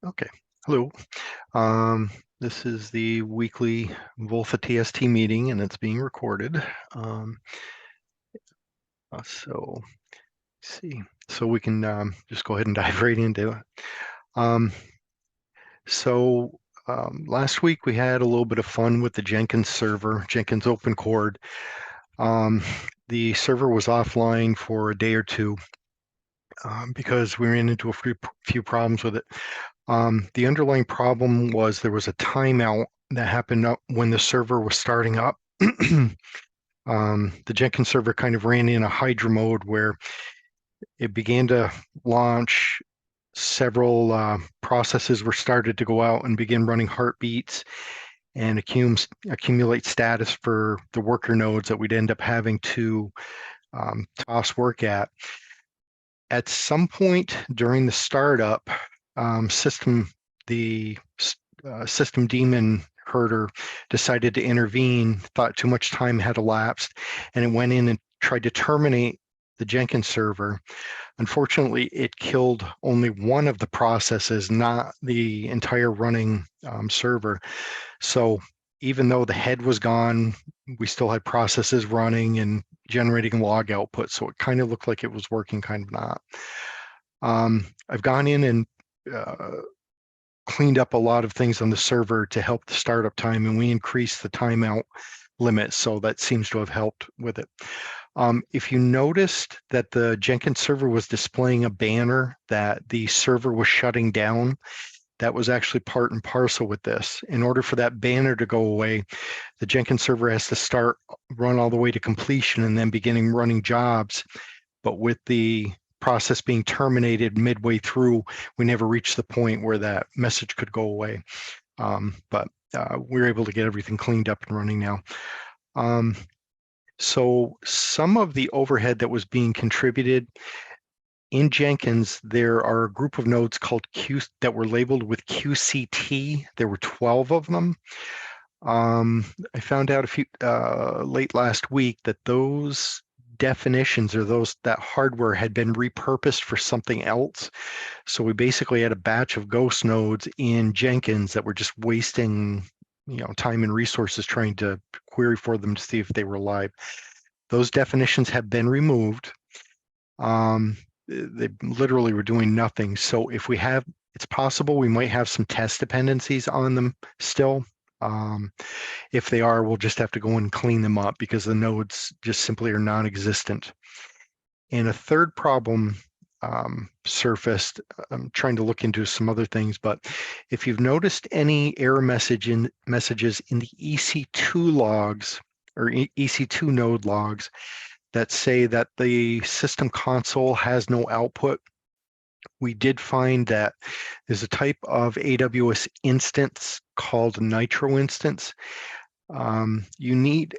Okay. Hello. This is the weekly VOLTHA TST meeting, and it's being recorded. So let's see. So we can just go ahead and dive right into it. Last week we had a little bit of fun with the Jenkins server, Jenkins Open Cord. The server was offline for a day or two because we ran into a few problems with it. The underlying problem was there was a timeout that happened up when the server was starting up. The Jenkins server kind of ran in a Hydra mode where it began to launch. Several processes were started to go out and begin running heartbeats and accumulate status for the worker nodes that we'd end up having to toss work at. At some point during the startup, system daemon herder decided to intervene, thought too much time had elapsed, and it went in and tried to terminate the Jenkins server. Unfortunately, it killed only one of the processes, not the entire running server. So even though the head was gone, we still had processes running and generating log output. So it kind of looked like it was working, kind of not. I've gone in and cleaned up a lot of things on the server to help the startup time, and we increased the timeout limit. So that seems to have helped with it. If you noticed that the Jenkins server was displaying a banner that the server was shutting down, that was actually part and parcel with this. In order for that banner to go away, the Jenkins server has to run all the way to completion and then beginning running jobs. But with the process being terminated midway through, we never reached the point where that message could go away. But we were able to get everything cleaned up and running now. So some of the overhead that was being contributed in Jenkins, there are a group of nodes called that were labeled with QCT. There were 12 of them. I found out late last week that those definitions or that hardware had been repurposed for something else. So we basically had a batch of ghost nodes in Jenkins that were just wasting time and resources trying to query for them to see if they were live. Those definitions have been removed. They literally were doing nothing. So if it's possible we might have some test dependencies on them still. If they are, we'll just have to go and clean them up because the nodes just simply are non-existent. And a third problem surfaced. I'm trying to look into some other things, but if you've noticed any error messages in the EC2 logs or EC2 node logs that say that the system console has no output, we did find that there's a type of AWS instance called Nitro instance. You need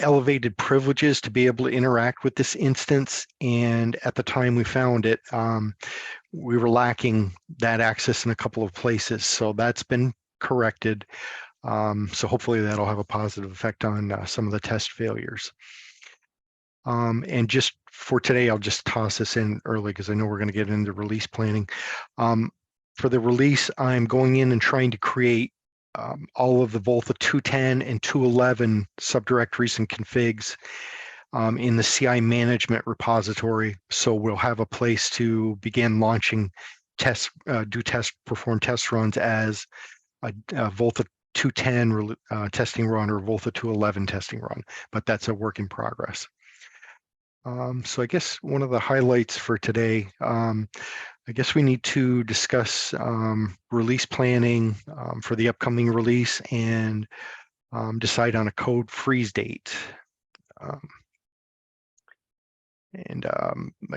elevated privileges to be able to interact with this instance. And at the time we found it, we were lacking that access in a couple of places. So that's been corrected. So hopefully that'll have a positive effect on some of the test failures. And just for today, I'll just toss this in early because I know we're going to get into release planning. For the release, I'm going in and trying to create all of the VOLTHA 210 and 211 subdirectories and configs in the CI management repository. So we'll have a place to begin launching tests, perform test runs as a VOLTHA 210 testing run or VOLTHA 211 testing run, but that's a work in progress. So I guess one of the highlights for today, I guess we need to discuss release planning for the upcoming release and decide on a code freeze date. I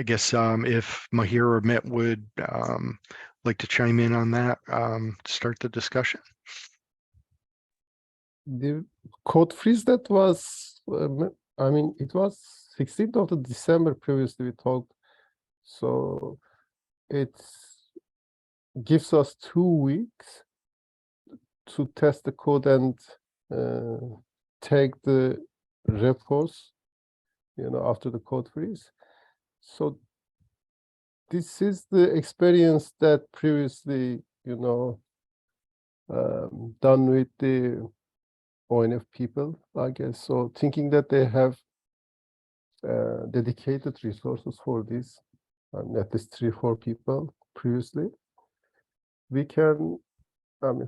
guess if Mahir or Mitt would like to chime in on that to start the discussion. The code freeze that was, I mean, it was 16th of December previously we talked. So it gives us 2 weeks to test the code and take the repos, after the code freeze. So this is the experience that previously you know, done with the ONF people, I guess. So thinking that they have dedicated resources for this, at least 3-4 people previously, we can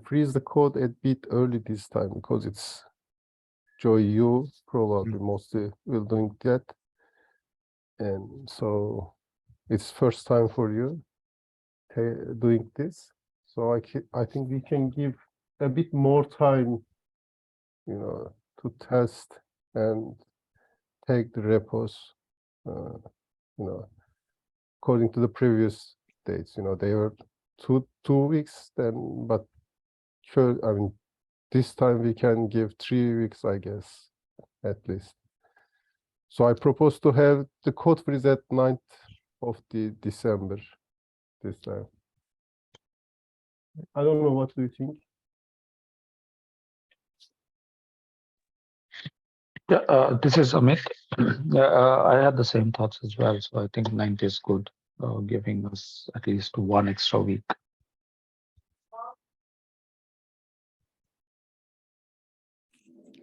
freeze the code a bit early this time because it's Joy, you probably mostly will doing that. And so it's first time for you doing this. So I think we can give a bit more time, you know, to test and take the repos, you know, according to the previous dates. You know, they were two weeks then, but sure, I mean, this time we can give 3 weeks, I guess, at least. So I propose to have the code freeze at 9th of December this time. I don't know, what do you think? Yeah, this is Amit. Yeah, I had the same thoughts as well. So I think 90 is good, giving us at least 1 extra week.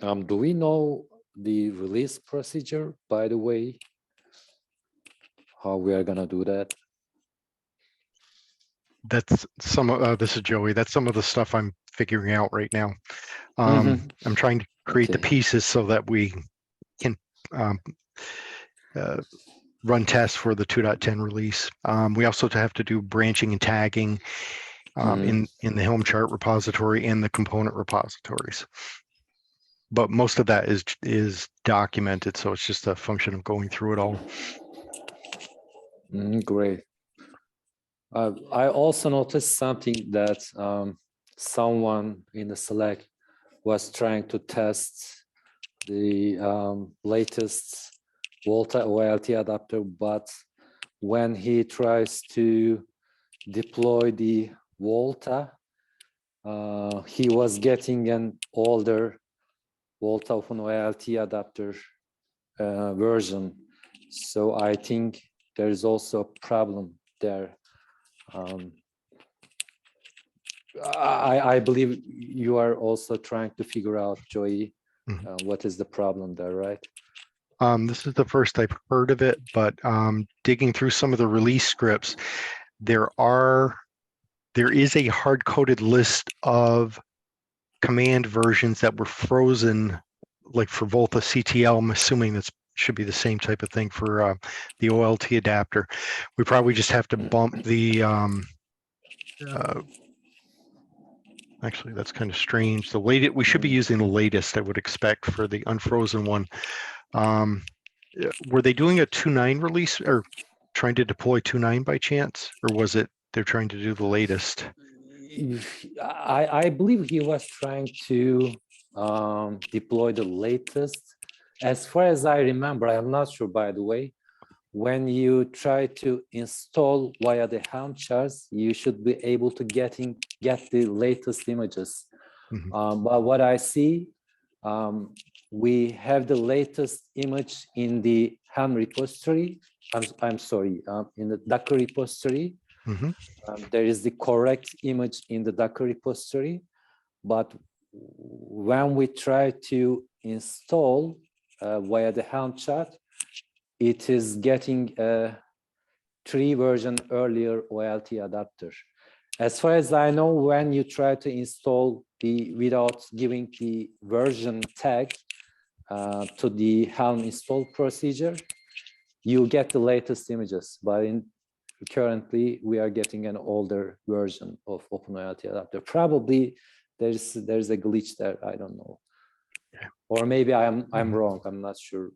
Do we know the release procedure, by the way, how we are gonna do that? That's this is Joey. That's some of the stuff I'm figuring out right now. I'm trying to create the Okay. pieces so that we can run tests for the 2.10 release. We also have to do branching and tagging in the Helm chart repository and the component repositories. But most of that is documented, so it's just a function of going through it all. Great. I also noticed something that someone in the Slack was trying to test the latest VOLTHA OLT adapter, but when he tries to deploy the VOLTHA, he was getting an older VOLTHA Open OLT adapter version. So I think there is also a problem there. I believe you are also trying to figure out, Joey, what is the problem there, right? This is the first I've heard of it, but digging through some of the release scripts, there is a hard-coded list of command versions that were frozen, like for VOLTHA CTL. I'm assuming that should be the same type of thing for the OLT adapter. We probably just have to bump the actually, that's kind of strange. The latest, we should be using the latest, I would expect, for the unfrozen one. Were they doing a 2.9 release or trying to deploy 2.9 by chance, or was it they're trying to do the latest? I believe he was trying to deploy the latest. As far as I remember, I'm not sure, by the way, when you try to install via the Helm charts, you should be able to get the latest images. But what I see, we have the latest image in the Helm repository. I'm sorry, in the Docker repository. There is the correct image in the Docker repository, but when we try to install via the Helm chart, it is getting a 3 version earlier OLT adapter. As far as I know, when you try to install without giving the version tag to the Helm install procedure, you get the latest images. But currently, we are getting an older version of OpenOLT adapter. Probably there's a glitch there. I don't know, or maybe I'm wrong. I'm not sure.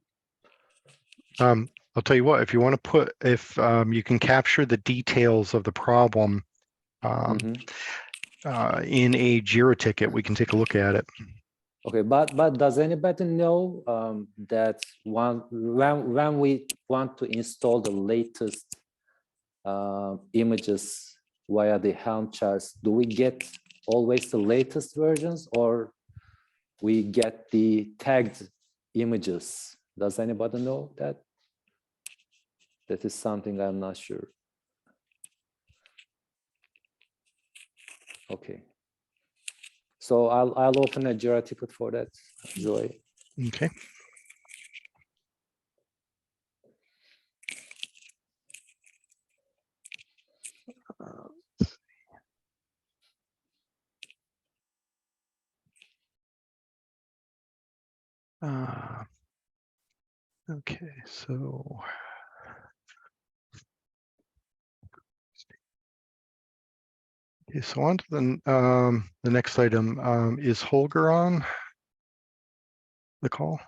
I'll tell you what, if you want to if you can capture the details of the problem in a Jira ticket, we can take a look at it. Okay, but does anybody know that when we want to install the latest images via the Helm charts, do we get always the latest versions, or we get the tagged images? Does anybody know that? That is something I'm not sure. Okay. So I'll open a Jira ticket for that, Joy. Okay. Okay, so okay, so on to the next item. Is Holger on the call?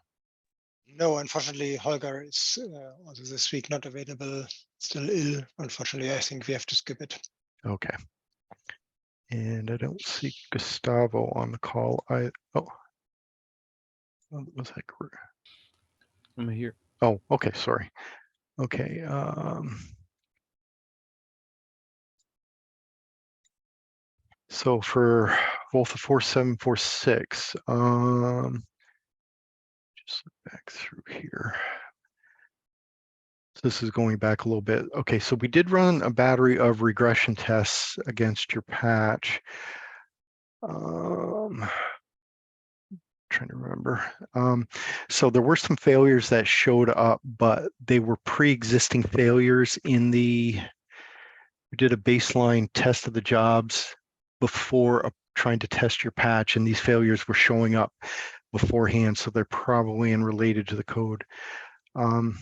No, unfortunately, Holger is also this week not available, still ill. Unfortunately, I think we have to skip it. Okay. And I don't see Gustavo on the call. Oh, was that correct? I'm here. Oh, okay, sorry. Okay. So for VOLTHA 4746, just look back through here. So this is going back a little bit. Okay, so we did run a battery of regression tests against your patch. Trying to remember. So there were some failures that showed up, but they were pre-existing failures in we did a baseline test of the jobs before trying to test your patch, and these failures were showing up beforehand, so they're probably related to the code. I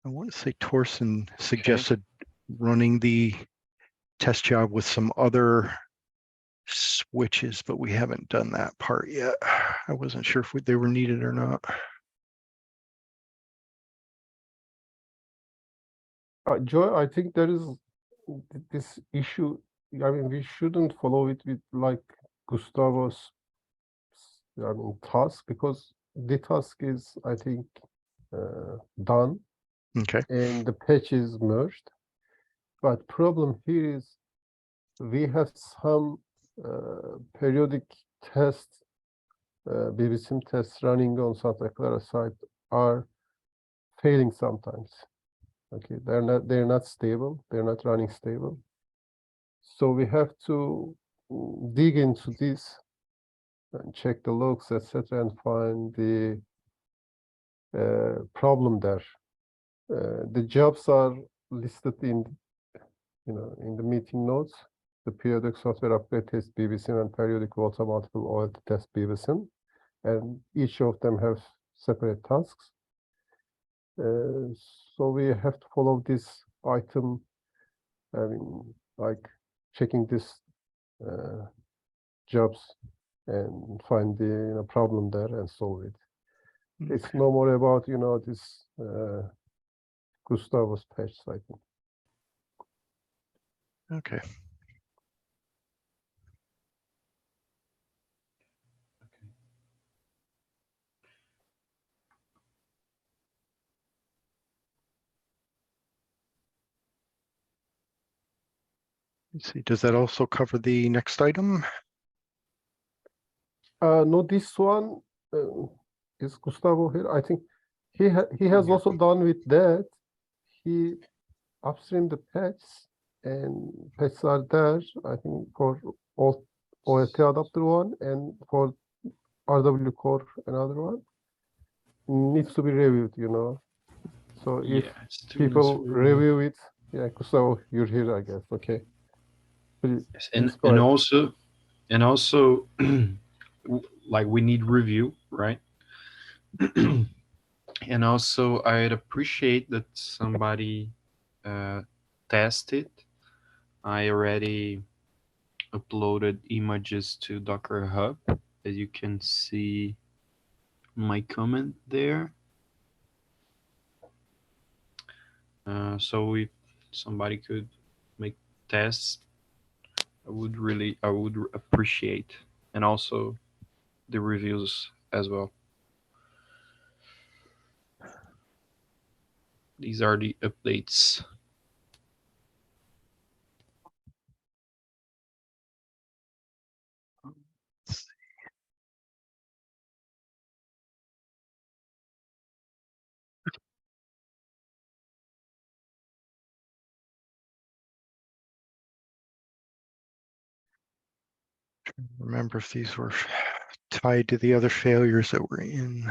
want to say Torsten suggested running the test job with some other switches, but we haven't done that part yet. I wasn't sure if they were needed or not. Joy, I think there is this issue. I mean, we shouldn't follow it with like Gustavo's task, because the task is, I think, done Okay. and the patch is merged. But problem here is we have some periodic tests, BBSIM tests running on Santa Clara site are failing sometimes. Okay, they're not stable, they're not running stable. So we have to dig into this and check the logs, etc., and find the problem there. The jobs are listed in, in the meeting notes. The periodic software upgrade test BBSIM and periodic VOLTHA multiple OLT test BBSIM, and each of them have separate tasks. So we have to follow this item, I mean, like checking this jobs and find the problem there and solve it. It's no more about this Gustavo's patch, I think. Okay. Let's see. Does that also cover the next item? No, this one is Gustavo here. I think he has also done with that. He upstreamed the patches, and patches are there, I think, for all OLT adapter one, and for RW core another one. Needs to be reviewed, So if people review it, yeah, Gustavo, you're here, I guess. Okay. Please, Yes, please go ahead. and also like we need review, right? And also I'd appreciate that somebody test it. I already uploaded images to Docker Hub, as you can see my comment there. So if somebody could make tests, I would appreciate, and also the reviews as well. These are the updates. Remember if these were tied to the other failures that were in.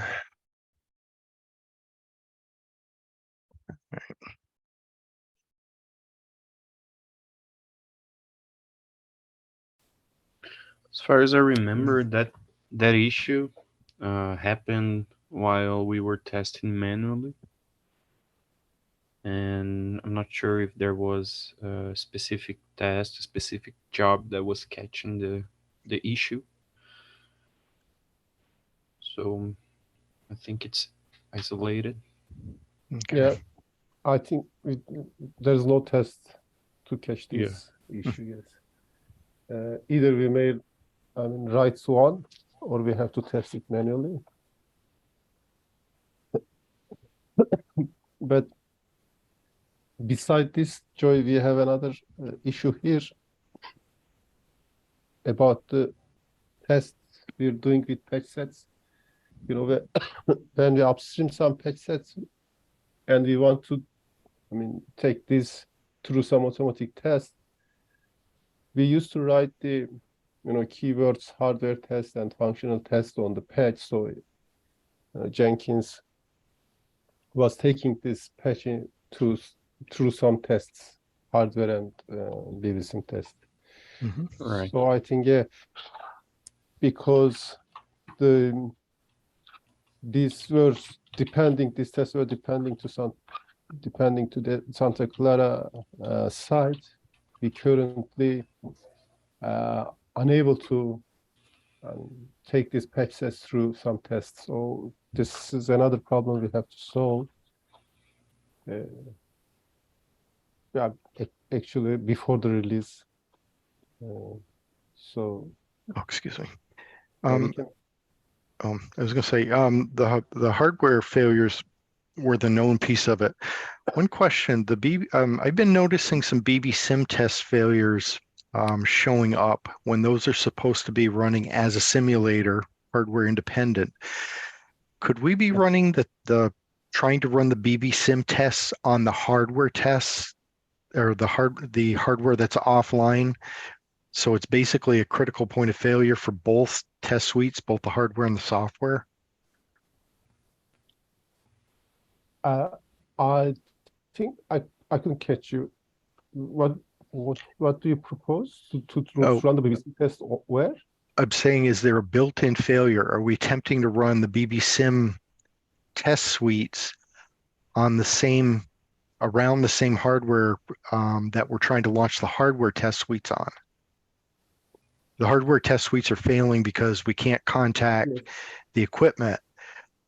As far as I remember, that issue happened while we were testing manually. And I'm not sure if there was a specific test, a specific job that was catching the issue. So I think it's isolated. Okay. Yeah, I think there's no test to catch Yeah. this issue yet. Either we made, writes one, or we have to test it manually. But beside this, Joy, we have another issue here about the tests we're doing with patch sets. You know, when we upstream some patch sets and we want to, take this through some automatic test, we used to write the, keywords, hardware test and functional test on the patch. So Jenkins was taking this patching through some tests, hardware and BBSIM test. Mhm. Right. So I think, yeah, because these tests were depending to the Santa Clara site, we currently unable to take these patch sets through some tests. So this is another problem we have to solve. Yeah, actually before the release. So Oh, excuse me. we can, I was going to say the hardware failures were the known piece of it. One question: I've been noticing some BB-SIM test failures showing up when those are supposed to be running as a simulator, hardware independent. Could we be running trying to run the BB-SIM tests on the hardware tests or the hardware that's offline? So it's basically a critical point of failure for both test suites, both the hardware and the software. I think I couldn't catch you. What do you propose to run the BBC test where? I'm saying, is there a built-in failure? Are we attempting to run the BB-SIM test suites on around the same hardware that we're trying to launch the hardware test suites on? The hardware test suites are failing because we can't contact the equipment.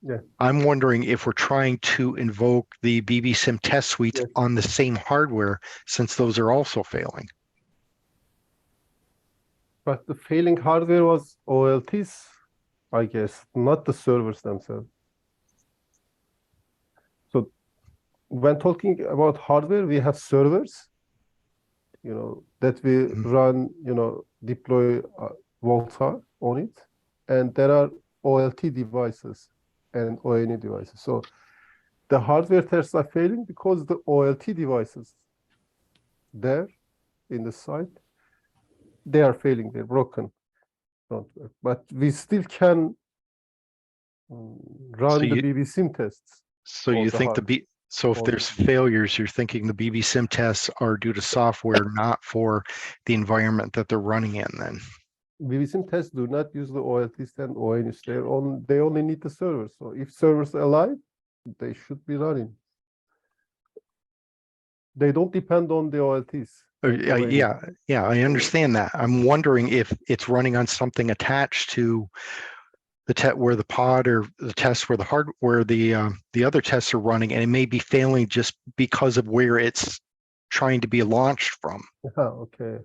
Yeah. I'm wondering if we're trying to invoke the BB-SIM test suites on the same hardware, since those are also failing. But the failing hardware was OLTs, I guess, not the servers themselves. So when talking about hardware, we have servers, that we run, deploy VOLTHA on it. And there are OLT devices and ONE devices. So the hardware tests are failing because the OLT devices there in the site, they are failing, they're broken, don't work. But we still can run the BB-SIM tests. So you think if there's failures, you're thinking the BB-SIM tests are due to software, not for the environment that they're running in then? BB-SIM tests do not use the OLTs and ONUs. They only need the servers. So if servers are alive, they should be running. They don't depend on the OLTs. Yeah, I understand that. I'm wondering if it's running on something attached to where the pod or the test where the other tests are running, and it may be failing just because of where it's trying to be launched from. Okay.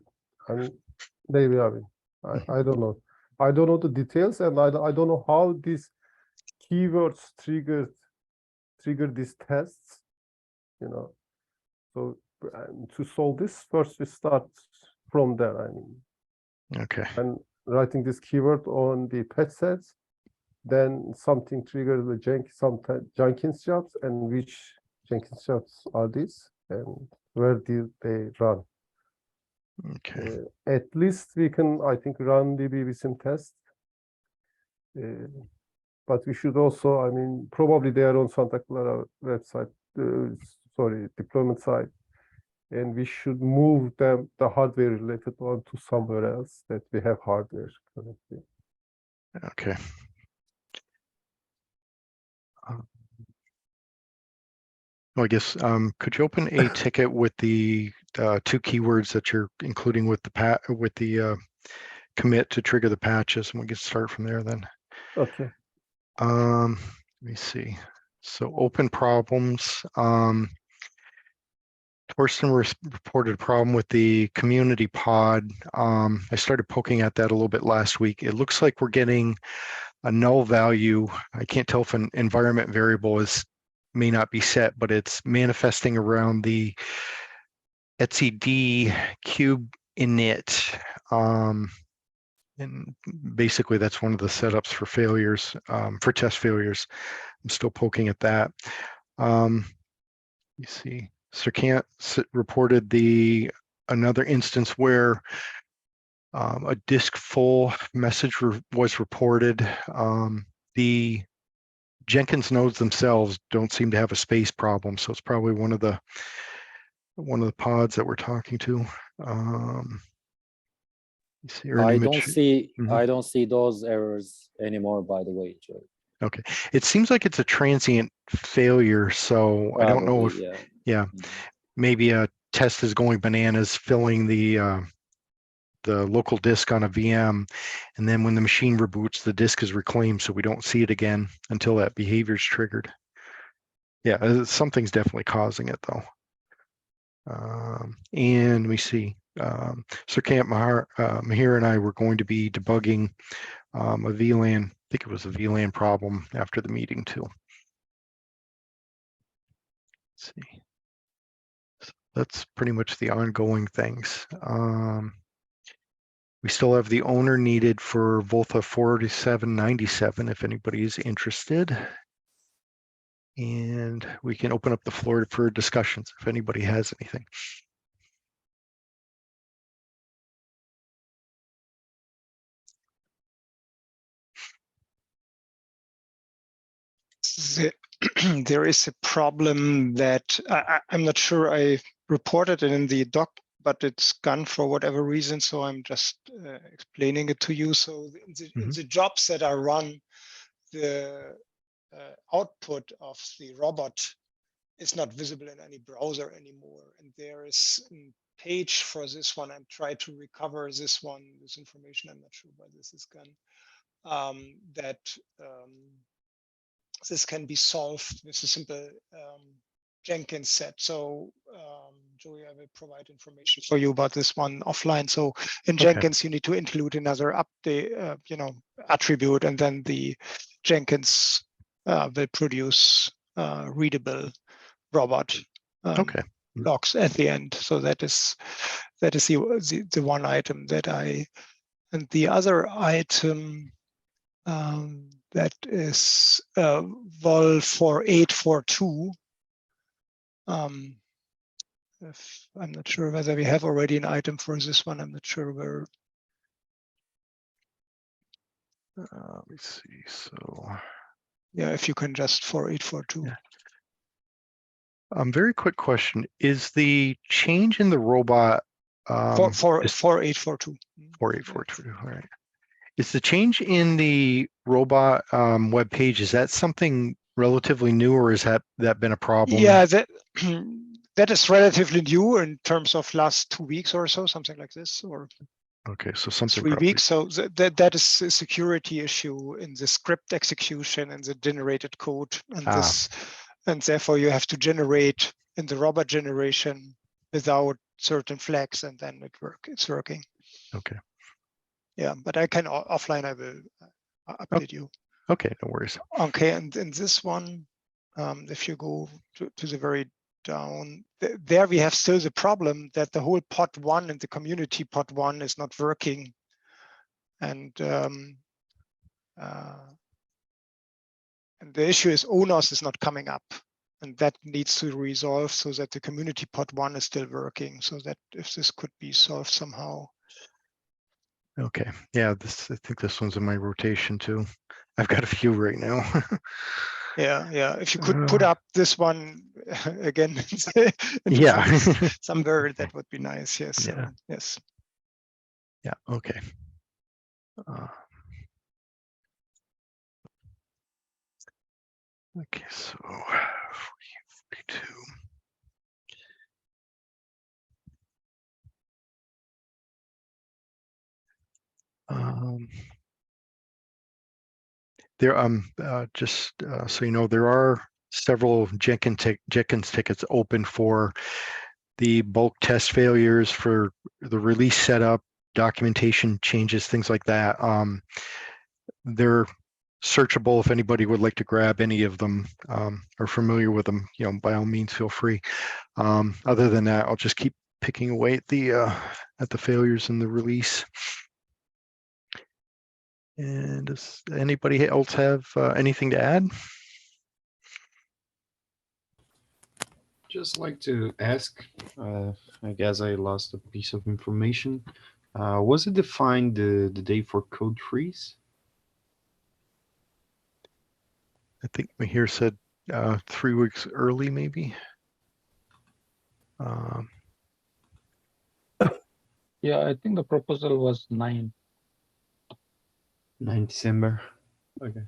Maybe I don't know. I don't know the details, and I don't know how these keywords trigger these tests. So to solve this, first we start from there. Okay. And writing this keyword on the patch sets, then something triggers the Jenkins jobs, and which Jenkins jobs are these, and where do they run? Okay. At least we can, I think, run the vsim test. But we should also, I mean, probably they are on Santa Clara website, sorry, deployment site. And we should move them, the hardware related one, to somewhere else that we have hardware currently. Okay. Well, I guess, could you open a ticket with the 2 keywords that you're including with the commit to trigger the patches, and we can start from there then. Okay. Let me see. So open problems. Torsten reported a problem with the community pod. I started poking at that a little bit last week. It looks like we're getting a null value. I can't tell if an environment variable may not be set, but it's manifesting around the etcd cube init. And basically that's one of the setups for failures, for test failures. I'm still poking at that. You see, Serkant reported another instance where a disk full message was reported. The Jenkins nodes themselves don't seem to have a space problem, so it's probably one of the pods that we're talking to. You see, or an I image. don't see Mhm. I don't see those errors anymore, by the way, Joe. Okay, it seems like it's a transient failure, so I don't know if, Probably, yeah, Mhm. maybe a test is going bananas, filling the local disk on a VM, and then when the machine reboots, the disk is reclaimed, so we don't see it again until that behavior is triggered. Yeah, something's definitely causing it though. And we see, Serkant Mahir and I were going to be debugging a VLAN, I think it was a VLAN problem after the meeting too. Let's see. So that's pretty much the ongoing things. We still have the owner needed for VOLTHA 4797 if anybody is interested. And we can open up the floor for discussions if anybody has anything. There is a problem that I'm not sure I reported it in the doc, but it's gone for whatever reason. So I'm just explaining it to you. So in the jobs that are run, the output of the robot is not visible in any browser anymore. And there is a page for this one. I'm trying to recover this information. I'm not sure why this is gone. This can be solved with a simple Jenkins set. So Joey, I will provide information for you about this one offline. So in Jenkins, you need to include another update, attribute, and then the Jenkins will produce readable robot logs at the end. So that is the one item that and the other item that is vol 4842. I'm not sure whether we have already an item for this one. I'm not sure where. Let me see. So yeah, if you can just 4842. Yeah. Very quick question: is the change in the robot 4842? 4842. All right. Is the change in the robot web page, is that something relatively new, or has that been a problem? Yeah, that is relatively new in terms of last 2 weeks or so, something like this, or okay, so something 3 weeks. So that is a security issue in the script execution and the generated code, and therefore you have to generate in the robot generation without certain flags, and then it's working. Okay. Yeah, but I can offline. I will update you. Okay, no worries. Okay, and in this one, if you go to the very down, there we have still the problem that the whole pod 1 and the community pod 1 is not working, and the issue is owners is not coming up. And that needs to resolve so that the community pod 1 is still working, so that if this could be solved somehow. Okay, yeah, I think this one's in my rotation too. I've got a few right now. Yeah. If you could put up this one again, Yeah. somewhere, that would be nice. Yes. Yeah. Yes. Yeah, okay. Okay, so 42. There, just so you know, there are several Jenkins tickets open for the bulk test failures, for the release setup, documentation changes, things like that. They're searchable if anybody would like to grab any of them, or familiar with them, by all means, feel free. Other than that, I'll just keep picking away at the failures in the release. And does anybody else have anything to add? Just like to ask, I guess I lost a piece of information. Was it defined the day for code freeze? I think Mahir said 3 weeks early, maybe. Yeah, I think the proposal was 9. 9 December. Okay.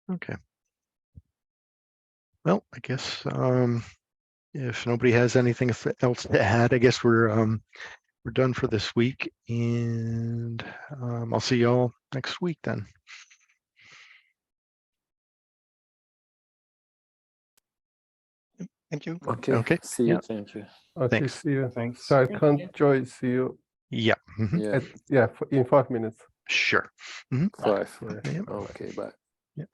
Okay. Well, I guess if nobody has anything else to add, I guess we're done for this week, and I'll see y'all next week then. Thank you. Okay. See you. Yeah. Thank you. Okay, Thanks. see you. Thanks. Serkan, Joy, see you Yeah. Mhm. Yeah. in 5 minutes. Sure. 5. Yeah. Okay. Bye. Yeah.